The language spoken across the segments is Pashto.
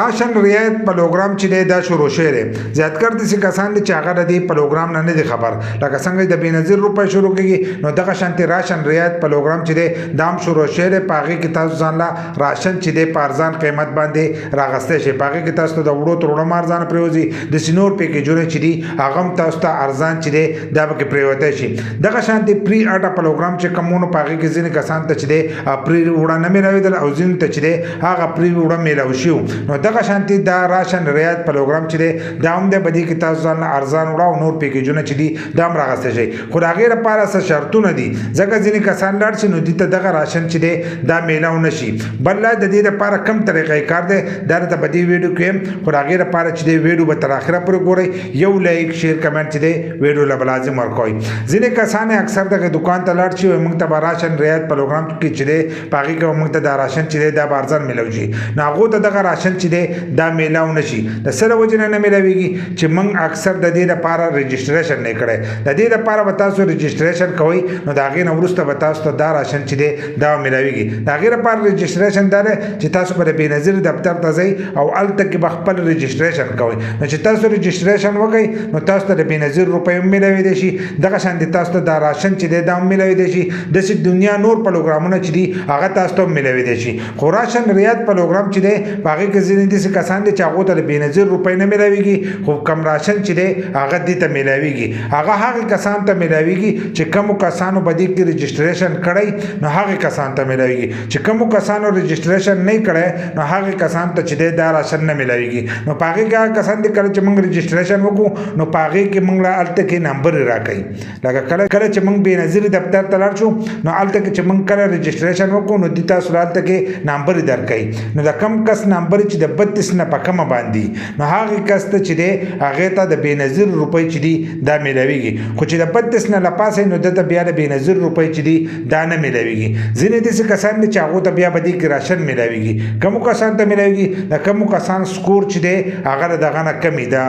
راشن رعایت پروګرام چې دا شروع شوی زیاتکر د کسان چې هغه د پروګرام نه دي خبر لکه څنګه د بنظیر روپۍ شروع کیږي نو دغه شانتي راشن رعایت پروګرام چې دام شروع شوی پاغي کې تاسو ځان لا راشن چې د پارزان قیمت باندې راغسته شي پاغي کې تاسو د وړو ترونو مارزان پریوزي د سینور پیکیجونه چې دي هغه تاسو ته ارزان چې دي دا به پریوته شي دغه شانتي پری اټا پروګرام چې کومونو پاغي کې ځینې کسان ته چې دي پری وړه نه ملوي او ځین ته چې دي هغه پری وړه ملو شي نو دغه شانتي دا راشن رعایت پروګرام چې دي دا هم د بدی کې تاسو ځان ارزان وړه او نور پیکیجونه چې دي دا هم راغسته شي خو هغه لپاره څه شرطونه دي ځکه ځینې کسان لاړ شي نو دي ته دغه راشن چې دي دا میلاو نشي بل د دې لپاره کم طریقې کار دی دا ته په دې ویډیو کې خو هغه لپاره چې دې ویډیو به تر اخره پورې ګورئ یو لایک شیر کمنټ چې دې ویډیو لا لازم ورکوي ځینې کسان اکثر دغه دکان ته لاړ شي موږ ته راشن رعایت پروګرام کې چې دې پاغي کې موږ ته دا راشن چې دا بارزان میلاوي نو هغه ته دغه راشن چې دې دا میلاو نشي د سره وجنه نه میلاويږي چې موږ اکثر د دې لپاره رجسټریشن نه کړي د دې لپاره به تاسو رجسټریشن کوئ نو دا غي نو ورسته به تاسو ته دا راشن چې دې دا میلاويږي دا غیر پر رجسټریشن دار چې تاسو پر بنظیر دفتر ته ځئ او الته کې بخپل رجسټریشن کوئ نو چې تاسو رجسټریشن وکړئ نو تاسو ته بنظیر روپۍ ملوي دي شي دغه شان دي تاسو ته دا راشن چې دا ملوي دي شي د دنیا نور پروګرامونه چې دي هغه تاسو ته ملوي دي شي خو راشن رعایت پروګرام چې دی هغه کې ځینې دي کسان دي چې هغه ته بنظیر روپۍ نه ملويږي خو کم راشن چې دی هغه دي ته ملويږي هغه کسان ته ملويږي چې کوم کسانو بدی کې رجسټریشن کړی نو هغه کسان ته ملويږي چې کوم کسانو رجسټریشن نه کړي نو هغه کسان ته چې دا راشن نه ملويږي نو پاغي کا کسان دي کله چې موږ رجسټریشن وکړو نو پاغي کې موږ لا الته کې نمبر راکړي لکه کله چې موږ بنظیر دفتر ته لاړ شو نو الته کې چې موږ کله رجسټریشن وکړو نو د تاسو الته کې نمبر درکړي نو دا کم کس نمبر چې د 32 نه پکمه باندې نو هغه کس ته چې دی هغه ته د بنظیر روپۍ چې دی دا ملويږي خو چې د 32 نه لپاسه نو د بیا د بنظیر روپۍ چې دی دا نه ملويږي ځینې دي کسان چې هغه ته بیا بدی کې راشن ملويږي کوم کسان ته ملويږي دا کوم کسان سکور چې دی هغه دغه نه کمی دا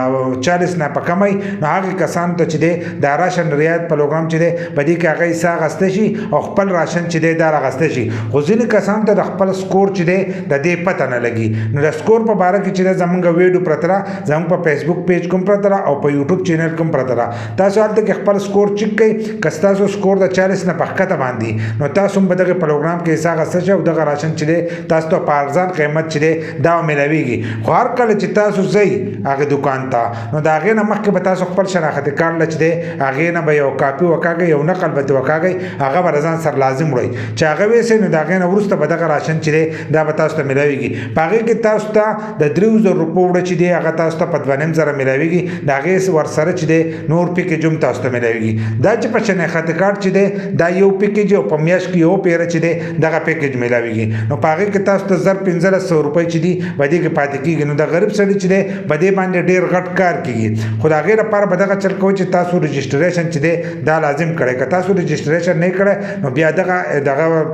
40 نه پکمای نو هغه کسان ته چې دی دا راشن رعایت پروګرام چې دی بدی کې هغه حصہ غسته شي او خپل راشن چې دی دا راغسته شي خو ځینې کسان ته د خپل سکور چې دی د دې پته نه لګي نو د سکور په باره کې چې زمونږ ویډیو پرتره زموږ په فیسبوک پیج کوم پرتره او په یوټیوب چینل کوم پرتره تاسو هلته کې خپل سکور چک کړئ که تاسو سکور د 40 نه پخکته باندې نو تاسو هم به دغه پروګرام کې حصہ غسته شي او دغه راشن چې دی تاسو ته په ارزان قیمت چې دی دا ملويږي خو هر کله چې تاسو ځئ هغه دکان ته نو د هغې نه مخکې به تاسو خپل شناختي کارت چې دی هغې نه به یو کاپي وکاږئ یو نقل به وکاږئ هغه به ځان سره لازم وړئ چې هغه ویسئ نو د هغې نه وروسته به دغه راشن چې دی دا به تاسو ته ملويږي په هغې کې تاسو ته د 3000 روپو وړه چې دی هغه تاسو ته په 2.5 ملويږي د هغې ورسره چې دی نور پیکیج هم تاسو ته ملويږي دا چې په شناختي کارت چې دی دا یو پیکیج او په میاشت کې یو پیره چې دی دغه پیکیج ملويږي نو په هغې کې تاسو ته 1500 روپۍ چې دي به دې کې پاتې کېږي نو د غریب سړي چې دی به دې باندې ډېر غټ کار کېږي خو د هغې لپاره به دغه چل کوئ چې تاسو رجسټریشن چې دی دا لازم کړئ که تاسو رجسټریشن نه کړئ نو بیا دغه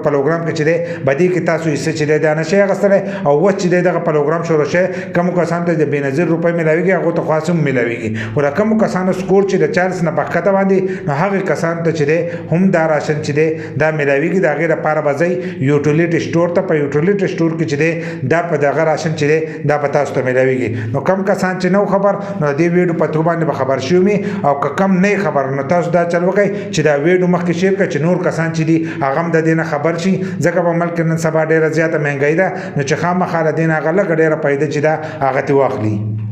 پروګرام کې چې دی به دې کې تاسو حصه چې دی دا نشئ اخیستلی او اوس چې دی دغه پروګرام شروع شوی کومو کسانو ته د بنظیر روپۍ ملويږي هغو ته خاص هم ملويږي خو د کومو کسانو سکور چې د 40 نه پخکته باندې نو هغې کسانو ته چې دی هم دا راشن چې دی دا ملويږي د هغې لپاره به ځئ یوټیلیټ سټور ته په یوټیلیټ سټور کې چې دی دا په دغه راشن چې دی دا به تاسو ته ملويږي نو کم کسان چې نو خبر نو د دې ویډیو په تر باندې به خبر شوي او که کم نه خبر نو تاسو دا چل وکئ چې دا ویډیو مخکې شیر کړئ چې نور کسان چې دي هغه هم د دې نه خبر شي ځکه په ملک نن سبا ډېره زیاته مهنګۍ ده نو چې خامخا د دې نه هغه لږه ډېره پیدا چې ده هغه ترې واخلي